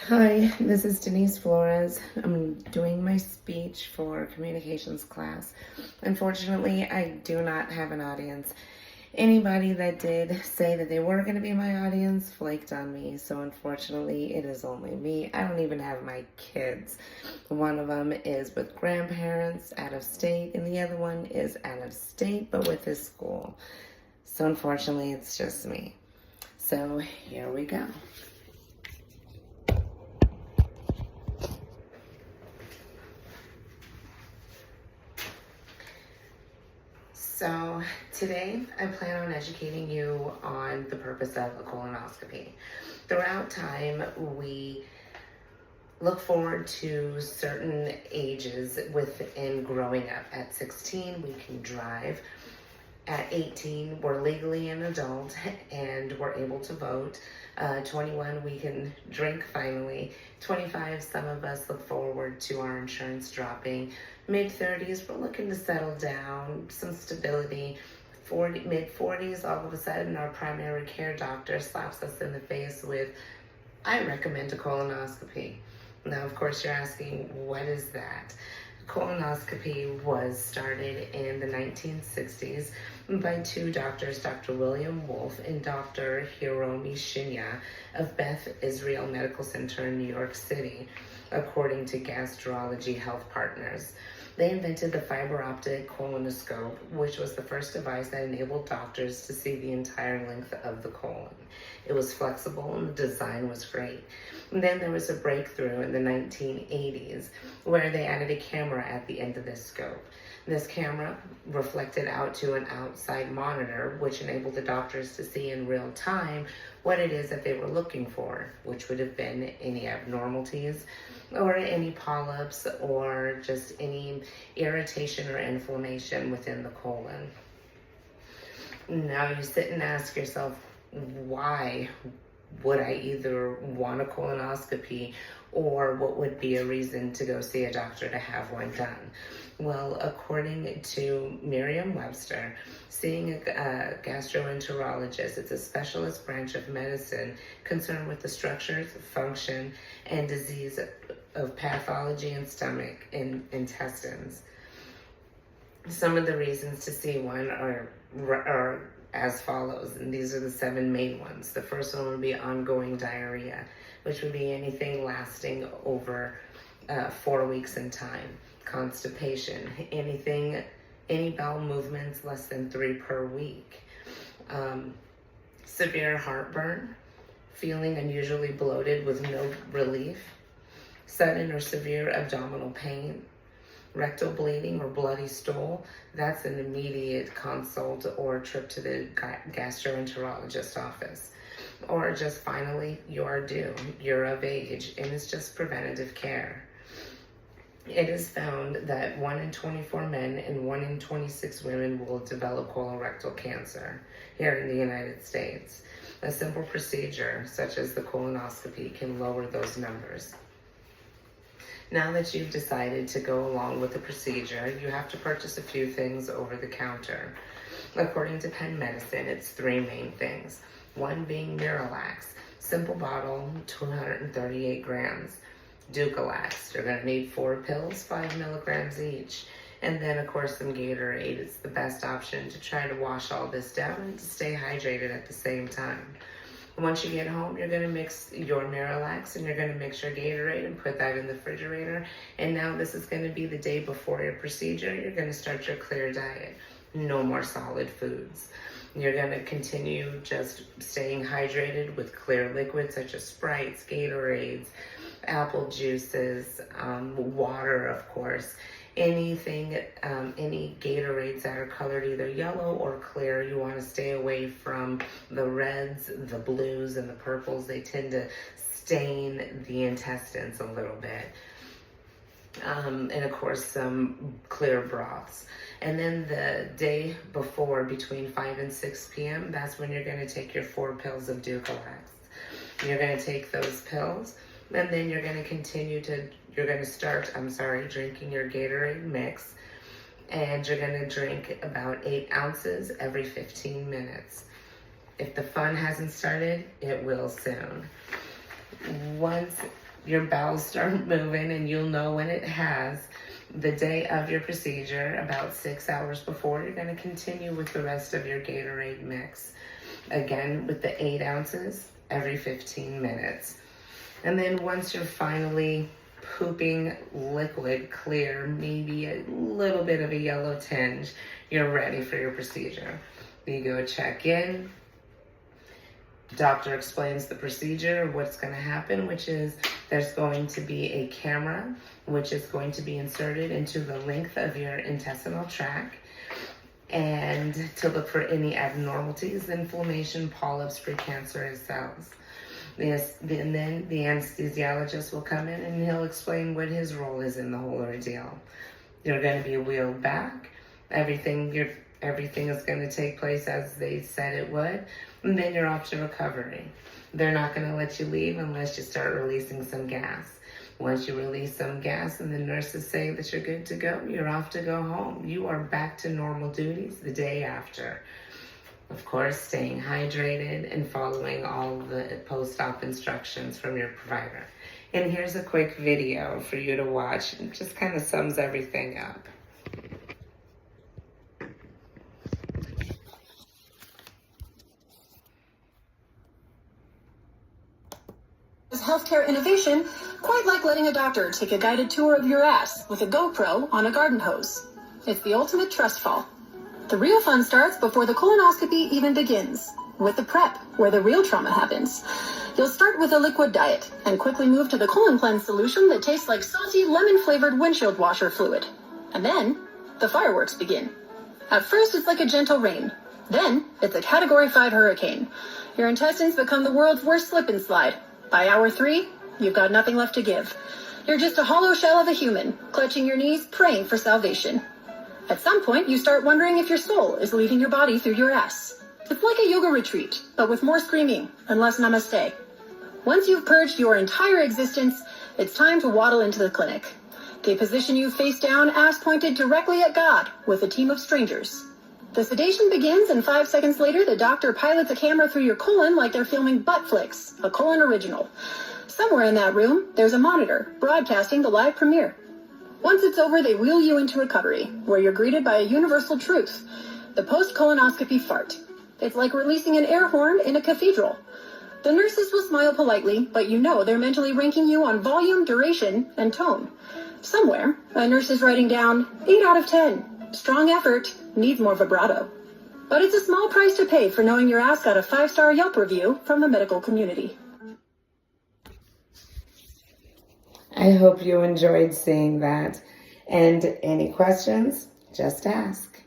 Hi, this is Denyce Flores. I'm doing my speech for communications class. Unfortunately, I do not have an audience. Anybody that did say that they were going to be my audience flaked on me, so unfortunately, it is only me. I don't even have my kids. One of them is with grandparents out of state, and the other one is out of state but with his school. So unfortunately, it's just me. So here we go. So today I plan on educating you on the purpose of a colonoscopy. Throughout time, we look forward to certain ages within growing up. At 16, we can drive. At 18, we're legally an adult and we're able to vote. 21, we can drink finally. 25, some of us look forward to our insurance dropping. Mid-30s, we're looking to settle down, some stability. Mid-40s, all of a sudden, our primary care doctor slaps us in the face with, I recommend a colonoscopy. Now, of course, you're asking, what is that? Colonoscopy was started in the 1960s by two doctors, Dr. William Wolfe and Dr. Hiromi Shinya of Beth Israel Medical Center in New York City, according to Gastrology Health Partners. They invented the fiber optic colonoscope, which was the first device that enabled doctors to see the entire length of the colon. It was flexible and the design was great. And then there was a breakthrough in the 1980s where they added a camera at the end of this scope. This camera reflected out to an outside monitor, which enabled the doctors to see in real time what it is that they were looking for, which would have been any abnormalities or any polyps or just any irritation or inflammation within the colon. Now you sit and ask yourself, why would I either want a colonoscopy or what would be a reason to go see a doctor to have one done? Well, according to Merriam-Webster, seeing a gastroenterologist, it's a specialist branch of medicine concerned with the structures, function, and disease of pathology in stomach and intestines. Some of the reasons to see one are as follows, and these are the 7 main ones. The first one would be ongoing diarrhea, which would be anything lasting over 4 weeks in time. Constipation, any bowel movements less than 3 per week. Severe heartburn, feeling unusually bloated with no relief. Sudden or severe abdominal pain. Rectal bleeding or bloody stool, that's an immediate consult or trip to the gastroenterologist office. Or just finally, you are due, you're of age, and it's just preventative care. It is found that 1 in 24 men and 1 in 26 women will develop colorectal cancer here in the United States. A simple procedure, such as the colonoscopy, can lower those numbers. Now that you've decided to go along with the procedure, you have to purchase a few things over the counter. According to Penn Medicine, it's 3 main things. One being Miralax, simple bottle, 238 grams. Dulcolax, you're going to need 4 pills, 5 milligrams each. And then, of course, some Gatorade. It's the best option to try to wash all this down and to stay hydrated at the same time. Once you get home, you're going to mix your Miralax and you're going to mix your Gatorade and put that in the refrigerator. And now this is going to be the day before your procedure. You're going to start your clear diet. No more solid foods. You're going to continue just staying hydrated with clear liquids such as Sprites, Gatorades, apple juices, water, of course. Anything, any Gatorades that are colored either yellow or clear, you want to stay away from the reds, the blues, and the purples. They tend to stain the intestines a little bit. And of course, some clear broths. And then the day before, between 5 and 6 p.m., that's when you're going to take your 4 pills of Dulcolax. You're going to take those pills, and then you're going to start drinking your Gatorade mix, and you're going to drink about 8 ounces every 15 minutes. If the fun hasn't started, it will soon. Once your bowels start moving, and you'll know when it has. The day of your procedure, about 6 hours before, you're going to continue with the rest of your Gatorade mix. Again, with the 8 ounces every 15 minutes. And then once you're finally pooping liquid, clear, maybe a little bit of a yellow tinge, you're ready for your procedure. You go check in. Doctor explains the procedure, what's going to happen, which is there's going to be a camera, which is going to be inserted into the length of your intestinal tract, and to look for any abnormalities, inflammation, polyps, precancerous cells. Yes, and then the anesthesiologist will come in and he'll explain what his role is in the whole ordeal. You're going to be wheeled back. Everything is going to take place as they said it would, and then you're off to recovery. They're not going to let you leave unless you start releasing some gas. Once you release some gas and the nurses say that you're good to go, you're off to go home. You are back to normal duties the day after. Of course, staying hydrated and following all the post-op instructions from your provider. And here's a quick video for you to watch. It just kind of sums everything up. Healthcare innovation, quite like letting a doctor take a guided tour of your ass with a GoPro on a garden hose. It's the ultimate trust fall. The real fun starts before the colonoscopy even begins, with the prep, where the real trauma happens. You'll start with a liquid diet and quickly move to the colon cleanse solution that tastes like salty, lemon-flavored windshield washer fluid. And then, the fireworks begin. At first, it's like a gentle rain. Then, it's a Category 5 hurricane. Your intestines become the world's worst slip and slide. By hour 3, you've got nothing left to give. You're just a hollow shell of a human, clutching your knees, praying for salvation. At some point, you start wondering if your soul is leaving your body through your ass. It's like a yoga retreat, but with more screaming and less namaste. Once you've purged your entire existence, it's time to waddle into the clinic. They position you face down, ass pointed directly at God, with a team of strangers. The sedation begins, and 5 seconds later, the doctor pilots a camera through your colon like they're filming Butt Flicks, a colon original. Somewhere in that room, there's a monitor broadcasting the live premiere. Once it's over, they wheel you into recovery, where you're greeted by a universal truth: the post-colonoscopy fart. It's like releasing an air horn in a cathedral. The nurses will smile politely, but you know they're mentally ranking you on volume, duration, and tone. Somewhere, a nurse is writing down 8 out of 10. Strong effort, needs more vibrato. But it's a small price to pay for knowing your ass got a 5-star Yelp review from the medical community. I hope you enjoyed seeing that. And any questions, just ask.